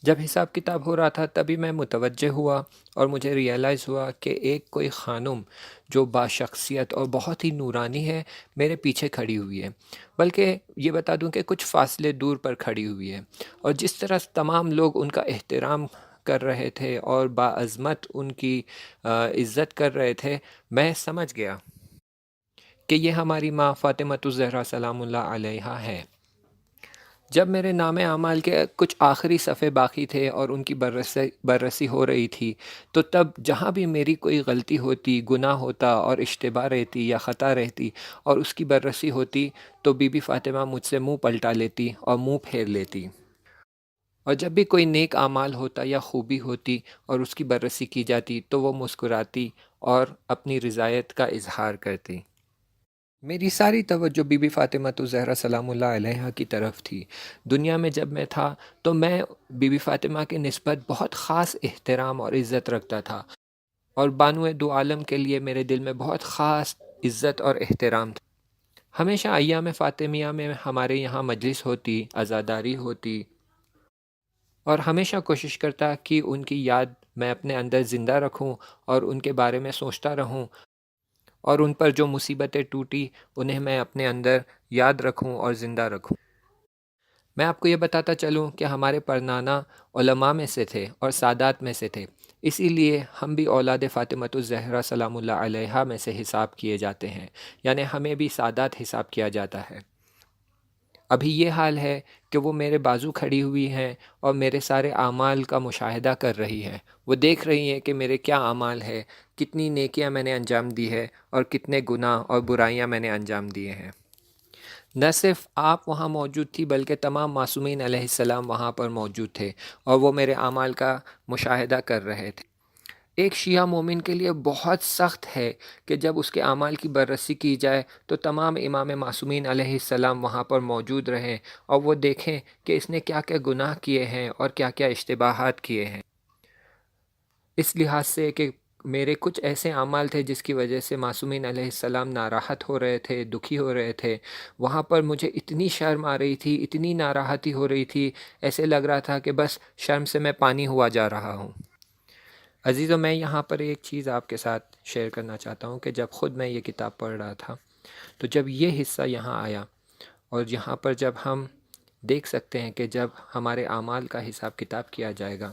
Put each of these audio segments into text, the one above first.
جب حساب کتاب ہو رہا تھا تبھی میں متوجہ ہوا اور مجھے ریئلائز ہوا کہ ایک کوئی خانم جو باشخصیت اور بہت ہی نورانی ہے میرے پیچھے کھڑی ہوئی ہے، بلکہ یہ بتا دوں کہ کچھ فاصلے دور پر کھڑی ہوئی ہے، اور جس طرح تمام لوگ ان کا احترام کر رہے تھے اور باعظمت ان کی عزت کر رہے تھے، میں سمجھ گیا کہ یہ ہماری ماں فاطمۃ الزہرا سلام اللہ علیہا ہے۔ جب میرے نام اعمال کے کچھ آخری صفحے باقی تھے اور ان کی بررسی ہو رہی تھی، تو تب جہاں بھی میری کوئی غلطی ہوتی، گناہ ہوتا اور اشتباہ رہتی یا خطا رہتی اور اس کی بررسی ہوتی، تو بی بی فاطمہ مجھ سے منہ پلٹا لیتی اور منہ پھیر لیتی، اور جب بھی کوئی نیک اعمال ہوتا یا خوبی ہوتی اور اس کی بررسی کی جاتی تو وہ مسکراتی اور اپنی رضایت کا اظہار کرتی۔ میری ساری توجہ بی بی فاطمہ الزہرا سلام اللہ علیہا کی طرف تھی۔ دنیا میں جب میں تھا تو میں بی بی فاطمہ کے نسبت بہت خاص احترام اور عزت رکھتا تھا، اور بانو دو عالم کے لیے میرے دل میں بہت خاص عزت اور احترام تھا۔ ہمیشہ ایام فاطمیہ میں ہمارے یہاں مجلس ہوتی، عزاداری ہوتی، اور ہمیشہ کوشش کرتا کہ ان کی یاد میں اپنے اندر زندہ رکھوں اور ان کے بارے میں سوچتا رہوں، اور ان پر جو مصیبتیں ٹوٹی انہیں میں اپنے اندر یاد رکھوں اور زندہ رکھوں۔ میں آپ کو یہ بتاتا چلوں کہ ہمارے پرنانا علماء میں سے تھے اور سادات میں سے تھے، اسی لیے ہم بھی اولاد فاطمۃ الزہرا سلام اللہ علیہا میں سے حساب کیے جاتے ہیں، یعنی ہمیں بھی سادات حساب کیا جاتا ہے۔ ابھی یہ حال ہے کہ وہ میرے بازو کھڑی ہوئی ہیں اور میرے سارے اعمال کا مشاہدہ کر رہی ہے۔ وہ دیکھ رہی ہیں کہ میرے کیا اعمال ہے، کتنی نیکیاں میں نے انجام دی ہے اور کتنے گناہ اور برائیاں میں نے انجام دیے ہیں۔ نہ صرف آپ وہاں موجود تھی بلکہ تمام معصومین علیہ السلام وہاں پر موجود تھے، اور وہ میرے اعمال کا مشاہدہ کر رہے تھے۔ ایک شیعہ مومن کے لیے بہت سخت ہے کہ جب اس کے اعمال کی بررسی کی جائے تو تمام امام معصومین علیہ السلام وہاں پر موجود رہیں اور وہ دیکھیں کہ اس نے کیا کیا گناہ کیے ہیں اور کیا کیا اشتباہات کیے ہیں۔ اس لحاظ سے کہ میرے کچھ ایسے اعمال تھے جس کی وجہ سے معصومین علیہ السلام ناراحت ہو رہے تھے، دکھی ہو رہے تھے، وہاں پر مجھے اتنی شرم آ رہی تھی، اتنی ناراحتی ہو رہی تھی، ایسے لگ رہا تھا کہ بس شرم سے میں پانی ہوا جا رہا ہوں۔ عزیزو، میں یہاں پر ایک چیز آپ کے ساتھ شیئر کرنا چاہتا ہوں کہ جب خود میں یہ کتاب پڑھ رہا تھا تو جب یہ حصہ یہاں آیا، اور یہاں پر جب ہم دیکھ سکتے ہیں کہ جب ہمارے اعمال کا حساب کتاب کیا جائے گا،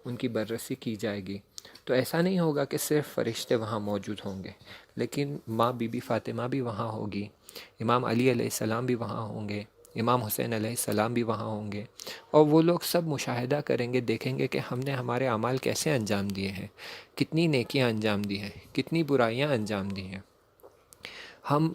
ان کی بررسی کی جائے گی، تو ایسا نہیں ہوگا کہ صرف فرشتے وہاں موجود ہوں گے، لیکن ماں بی بی فاطمہ بھی وہاں ہوگی، امام علی علیہ السلام بھی وہاں ہوں گے، امام حسین علیہ السلام بھی وہاں ہوں گے، اور وہ لوگ سب مشاہدہ کریں گے، دیکھیں گے کہ ہم نے ہمارے اعمال کیسے انجام دیے ہیں، کتنی نیکیاں انجام دی ہیں، کتنی برائیاں انجام دی ہیں۔ ہم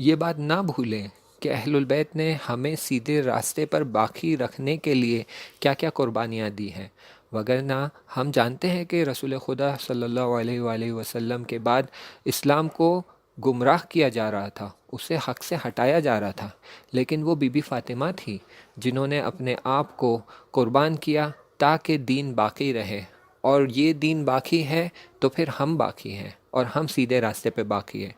یہ بات نہ بھولیں کہ اہل البیت نے ہمیں سیدھے راستے پر باقی رکھنے کے لیے کیا کیا قربانیاں دی ہیں، وگرنہ ہم جانتے ہیں کہ رسول خدا صلی اللہ علیہ وآلہ وسلم کے بعد اسلام کو گمراہ کیا جا رہا تھا، اسے حق سے ہٹایا جا رہا تھا، لیکن وہ بی بی فاطمہ تھی جنہوں نے اپنے آپ کو قربان کیا تاکہ دین باقی رہے، اور یہ دین باقی ہے تو پھر ہم باقی ہیں اور ہم سیدھے راستے پہ باقی ہیں۔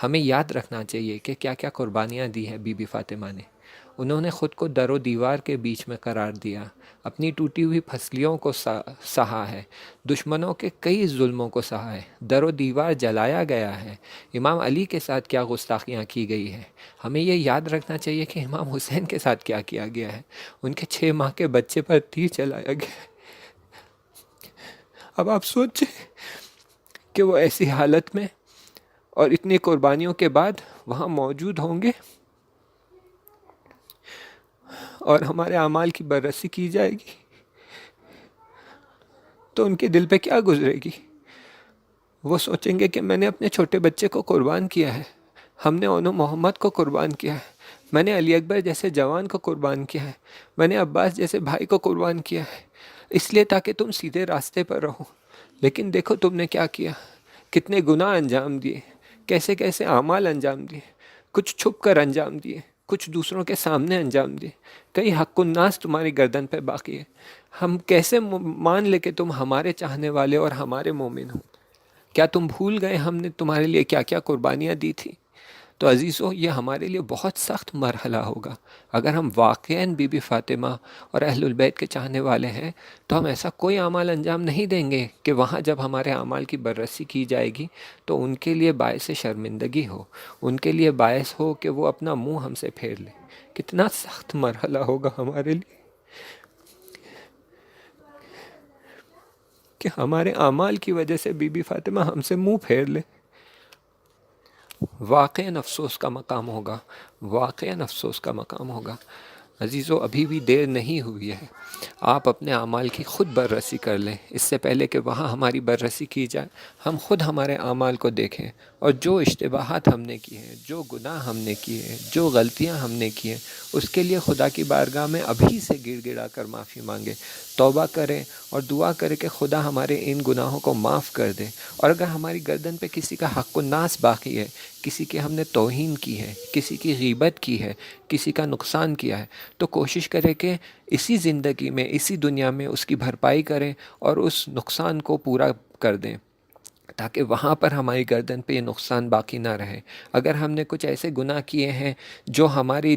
ہمیں یاد رکھنا چاہیے کہ کیا کیا قربانیاں دی ہیں بی بی فاطمہ نے۔ انہوں نے خود کو در و دیوار کے بیچ میں قرار دیا، اپنی ٹوٹی ہوئی پھسلیوں کو سہا ہے، دشمنوں کے کئی ظلموں کو سہا ہے، در و دیوار جلایا گیا ہے، امام علی کے ساتھ کیا گستاخیاں کی گئی ہیں۔ ہمیں یہ یاد رکھنا چاہیے کہ امام حسین کے ساتھ کیا کیا گیا ہے، ان کے 6 ماہ کے بچے پر تیر چلایا گیا ہے۔ اب آپ سوچیں کہ وہ ایسی حالت میں اور اتنی قربانیوں کے بعد وہاں موجود ہوں گے، اور ہمارے اعمال کی بررسی کی جائے گی تو ان کے دل پہ کیا گزرے گی؟ وہ سوچیں گے کہ میں نے اپنے چھوٹے بچے کو قربان کیا ہے، ہم نے اونو محمد کو قربان کیا ہے، میں نے علی اکبر جیسے جوان کو قربان کیا ہے، میں نے عباس جیسے بھائی کو قربان کیا ہے، اس لیے تاکہ تم سیدھے راستے پر رہو، لیکن دیکھو تم نے کیا کیا، کتنے گناہ انجام دیے، کیسے کیسے اعمال انجام دیے، کچھ چھپ کر انجام دیے، کچھ دوسروں کے سامنے انجام دیے، کئی حق الناس تمہاری گردن پہ باقی ہے۔ ہم کیسے مان لے کہ تم ہمارے چاہنے والے اور ہمارے مومن ہو؟ کیا تم بھول گئے ہم نے تمہارے لیے کیا کیا قربانیاں دی تھی؟ تو عزیزو یہ ہمارے لیے بہت سخت مرحلہ ہوگا۔ اگر ہم واقعاً بی بی فاطمہ اور اہل البیت کے چاہنے والے ہیں تو ہم ایسا کوئی اعمال انجام نہیں دیں گے کہ وہاں جب ہمارے اعمال کی بررسی کی جائے گی تو ان کے لیے باعث شرمندگی ہو، ان کے لیے باعث ہو کہ وہ اپنا منہ ہم سے پھیر لیں۔ کتنا سخت مرحلہ ہوگا ہمارے لیے کہ ہمارے اعمال کی وجہ سے بی بی فاطمہ ہم سے منہ پھیر لے۔ واقعاً افسوس کا مقام ہوگا، واقعاً افسوس کا مقام ہوگا۔ عزیزو ابھی بھی دیر نہیں ہوئی ہے، آپ اپنے اعمال کی خود بررسی کر لیں۔ اس سے پہلے کہ وہاں ہماری بررسی کی جائے، ہم خود ہمارے اعمال کو دیکھیں اور جو اشتباہات ہم نے کی ہیں، جو گناہ ہم نے کیے ہیں، جو غلطیاں ہم نے کی ہیں، اس کے لیے خدا کی بارگاہ میں ابھی سے گڑ گڑا کر معافی مانگیں، توبہ کریں اور دعا کریں کہ خدا ہمارے ان گناہوں کو معاف کر دے۔ اور اگر ہماری گردن پہ کسی کا حق و ناس باقی ہے، کسی کی ہم نے توہین کی ہے، کسی کی غیبت کی ہے، کسی کا نقصان کیا ہے، تو کوشش کریں کہ اسی زندگی میں، اسی دنیا میں اس کی بھرپائی کریں اور اس نقصان کو پورا کر دیں، تاکہ وہاں پر ہماری گردن پہ یہ نقصان باقی نہ رہے۔ اگر ہم نے کچھ ایسے گناہ کیے ہیں جو ہماری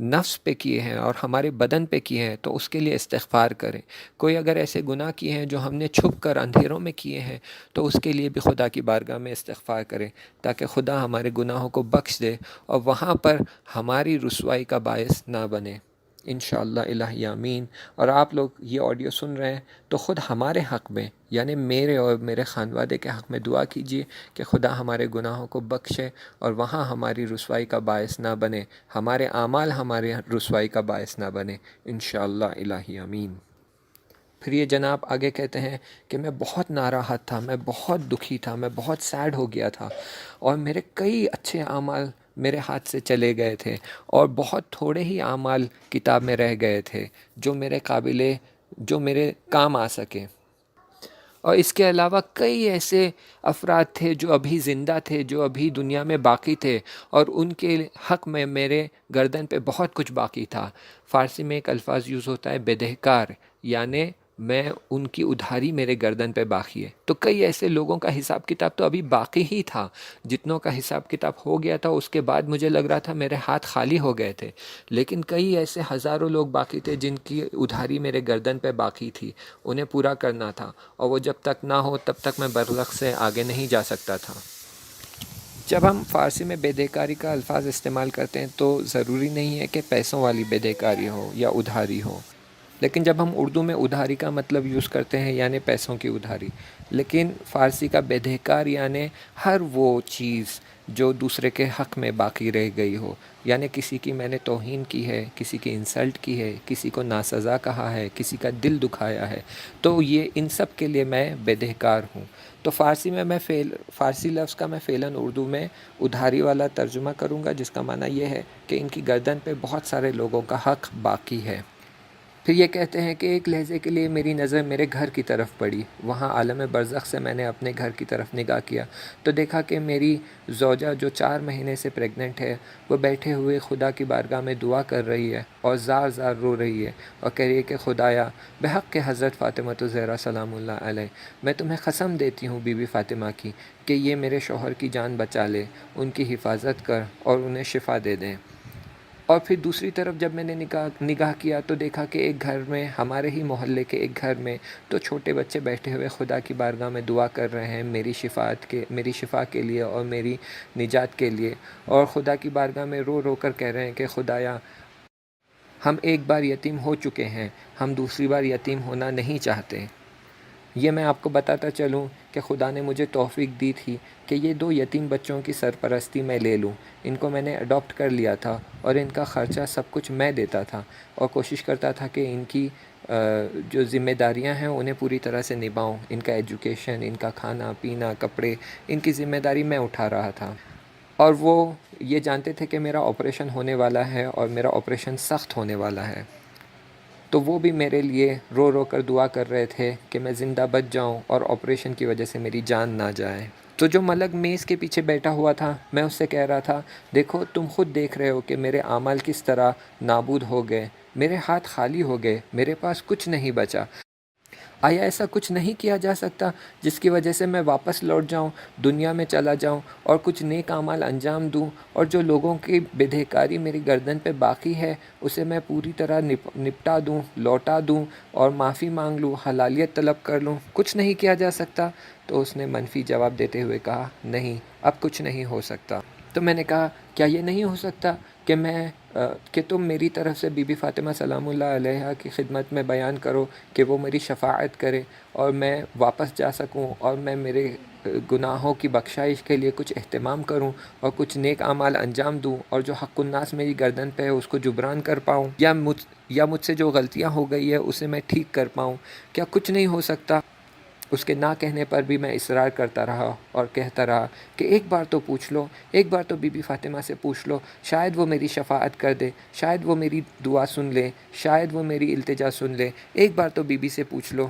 نفس پہ کیے ہیں اور ہمارے بدن پہ کیے ہیں تو اس کے لیے استغفار کریں۔ کوئی اگر ایسے گناہ کیے ہیں جو ہم نے چھپ کر اندھیروں میں کیے ہیں تو اس کے لیے بھی خدا کی بارگاہ میں استغفار کریں، تاکہ خدا ہمارے گناہوں کو بخش دے اور وہاں پر ہماری رسوائی کا باعث نہ بنے۔ انشاءاللہ الہی آمین۔ اور آپ لوگ یہ آڈیو سن رہے ہیں تو خود ہمارے حق میں، یعنی میرے اور میرے خانوادے کے حق میں دعا کیجیے کہ خدا ہمارے گناہوں کو بخشے اور وہاں ہماری رسوائی کا باعث نہ بنے، ہمارے اعمال ہمارے رسوائی کا باعث نہ بنے۔ انشاءاللہ الہی آمین۔ پھر یہ جناب آگے کہتے ہیں کہ میں بہت ناراحت تھا، میں بہت دکھی تھا، میں بہت سیڈ ہو گیا تھا اور میرے کئی اچھے اعمال میرے ہاتھ سے چلے گئے تھے اور بہت تھوڑے ہی اعمال کتاب میں رہ گئے تھے جو میرے کام آ سکے۔ اور اس کے علاوہ کئی ایسے افراد تھے جو ابھی زندہ تھے، جو ابھی دنیا میں باقی تھے اور ان کے حق میں میرے گردن پہ بہت کچھ باقی تھا۔ فارسی میں ایک الفاظ یوز ہوتا ہے بدہکار، یعنی میں ان کی ادھاری میرے گردن پہ باقی ہے۔ تو کئی ایسے لوگوں کا حساب کتاب تو ابھی باقی ہی تھا، جتنوں کا حساب کتاب ہو گیا تھا اس کے بعد مجھے لگ رہا تھا میرے ہاتھ خالی ہو گئے تھے، لیکن کئی ایسے ہزاروں لوگ باقی تھے جن کی ادھاری میرے گردن پہ باقی تھی، انہیں پورا کرنا تھا، اور وہ جب تک نہ ہو تب تک میں برزخ سے آگے نہیں جا سکتا تھا۔ جب ہم فارسی میں بےدہکاری کا الفاظ استعمال کرتے ہیں تو ضروری نہیں ہے کہ پیسوں والی بےدہکاری ہو یا ادھاری ہو، لیکن جب ہم اردو میں ادھاری کا مطلب یوز کرتے ہیں یعنی پیسوں کی ادھاری، لیکن فارسی کا بےدہکار یعنی ہر وہ چیز جو دوسرے کے حق میں باقی رہ گئی ہو، یعنی کسی کی میں نے توہین کی ہے، کسی کی انسلٹ کی ہے، کسی کو ناسزا کہا ہے، کسی کا دل دکھایا ہے، تو یہ ان سب کے لیے میں بےدہکار ہوں۔ تو فارسی لفظ کا میں فعلاً اردو میں ادھاری والا ترجمہ کروں گا، جس کا معنی یہ ہے کہ ان کی گردن پہ بہت سارے لوگوں کا حق باقی ہے۔ پھر یہ کہتے ہیں کہ ایک لہجے کے لیے میری نظر میرے گھر کی طرف پڑی، وہاں عالم برزخ سے میں نے اپنے گھر کی طرف نگاہ کیا تو دیکھا کہ میری زوجہ جو 4 مہینے سے پریگننٹ ہے وہ بیٹھے ہوئے خدا کی بارگاہ میں دعا کر رہی ہے اور زار زار رو رہی ہے اور کہہ رہی ہے کہ خدایا بحق کے حضرت فاطمہ الزہرا سلام اللہ علیہ، میں تمہیں قسم دیتی ہوں بی بی فاطمہ کی کہ یہ میرے شوہر کی جان بچا لے، ان کی حفاظت کر اور انہیں شفا دے دیں۔ اور پھر دوسری طرف جب میں نے نگاہ کیا تو دیکھا کہ ایک گھر میں، ہمارے ہی محلے کے ایک گھر میں تو چھوٹے بچے بیٹھے ہوئے خدا کی بارگاہ میں دعا کر رہے ہیں میری شفا کے لیے اور میری نجات کے لیے، اور خدا کی بارگاہ میں رو رو کر کہہ رہے ہیں کہ خدایا ہم ایک بار یتیم ہو چکے ہیں، ہم دوسری بار یتیم ہونا نہیں چاہتے۔ یہ میں آپ کو بتاتا چلوں کہ خدا نے مجھے توفیق دی تھی کہ یہ 2 یتیم بچوں کی سرپرستی میں لے لوں، ان کو میں نے اڈاپٹ کر لیا تھا اور ان کا خرچہ سب کچھ میں دیتا تھا اور کوشش کرتا تھا کہ ان کی جو ذمہ داریاں ہیں انہیں پوری طرح سے نبھاؤں، ان کا ایجوکیشن، ان کا کھانا پینا، کپڑے، ان کی ذمہ داری میں اٹھا رہا تھا۔ اور وہ یہ جانتے تھے کہ میرا آپریشن ہونے والا ہے اور میرا آپریشن سخت ہونے والا ہے، تو وہ بھی میرے لیے رو رو کر دعا کر رہے تھے کہ میں زندہ بچ جاؤں اور آپریشن کی وجہ سے میری جان نہ جائے۔ تو جو ملک میز کے پیچھے بیٹھا ہوا تھا میں اس سے کہہ رہا تھا، دیکھو تم خود دیکھ رہے ہو کہ میرے اعمال کس طرح نابود ہو گئے، میرے ہاتھ خالی ہو گئے، میرے پاس کچھ نہیں بچا۔ آیا ایسا کچھ نہیں کیا جا سکتا جس کی وجہ سے میں واپس لوٹ جاؤں، دنیا میں چلا جاؤں اور کچھ نیک اعمال انجام دوں، اور جو لوگوں کی بدہکاری میری گردن پہ باقی ہے اسے میں پوری طرح نپٹا دوں، لوٹا دوں اور معافی مانگ لوں، حلالیت طلب کر لوں؟ کچھ نہیں کیا جا سکتا؟ تو اس نے منفی جواب دیتے ہوئے کہا، نہیں، اب کچھ نہیں ہو سکتا۔ تو میں نے کہا، کیا یہ نہیں ہو سکتا کہ تم میری طرف سے بی بی فاطمہ سلام اللہ علیہا کی خدمت میں بیان کرو کہ وہ میری شفاعت کرے اور میں واپس جا سکوں، اور میں میرے گناہوں کی بخشائش کے لیے کچھ اہتمام کروں اور کچھ نیک اعمال انجام دوں، اور جو حق الناس میری گردن پہ ہے اس کو جبران کر پاؤں، یا مجھ سے جو غلطیاں ہو گئی ہے اسے میں ٹھیک کر پاؤں؟ کیا کچھ نہیں ہو سکتا؟ اس کے نہ کہنے پر بھی میں اصرار کرتا رہا اور کہتا رہا کہ ایک بار تو پوچھ لو، ایک بار تو بی بی فاطمہ سے پوچھ لو، شاید وہ میری شفاعت کر دے، شاید وہ میری دعا سن لے، شاید وہ میری التجا سن لے، ایک بار تو بی بی سے پوچھ لو۔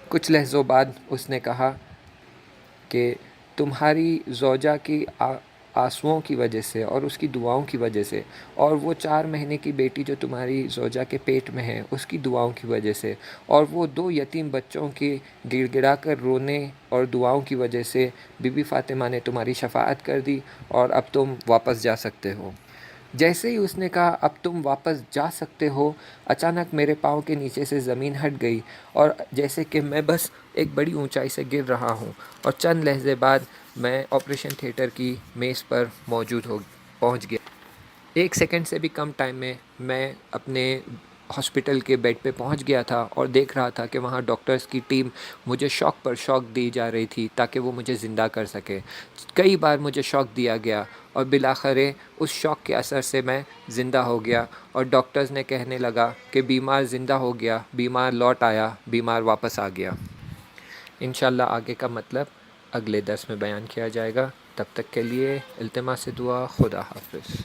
کچھ لحظوں بعد اس نے کہا کہ تمہاری زوجہ کی آنسوؤں کی وجہ سے اور اس کی دعاؤں کی وجہ سے، اور وہ 4 مہینے کی بیٹی جو تمہاری زوجہ کے پیٹ میں ہے اس کی دعاؤں کی وجہ سے، اور وہ 2 یتیم بچوں کے گڑ گڑا کر رونے اور دعاؤں کی وجہ سے بی بی فاطمہ نے تمہاری شفاعت کر دی، اور اب تم واپس جا سکتے ہو۔ جیسے ہی اس نے کہا اب تم واپس جا سکتے ہو، اچانک میرے پاؤں کے نیچے سے زمین ہٹ گئی، اور جیسے کہ میں بس ایک بڑی اونچائی سے گر رہا ہوں، اور چند لحظے بعد میں آپریشن تھیٹر کی میز پر پہنچ گیا۔ 1 سیکنڈ سے بھی کم ٹائم میں میں اپنے ہاسپٹل کے بیڈ پہ پہنچ گیا تھا، اور دیکھ رہا تھا کہ وہاں ڈاکٹرز کی ٹیم مجھے شاک پر شاک دی جا رہی تھی تاکہ وہ مجھے زندہ کر سکے۔ کئی بار مجھے شاک دیا گیا، اور بالآخر اس شاک کے اثر سے میں زندہ ہو گیا، اور ڈاکٹرز نے کہنے لگا کہ بیمار زندہ ہو گیا، بیمار لوٹ آیا، بیمار واپس آ گیا۔ انشاءاللہ آگے کا مطلب اگلے درس میں بیان کیا جائے گا۔ تب تک کے لیے التماس دعا، خدا حافظ۔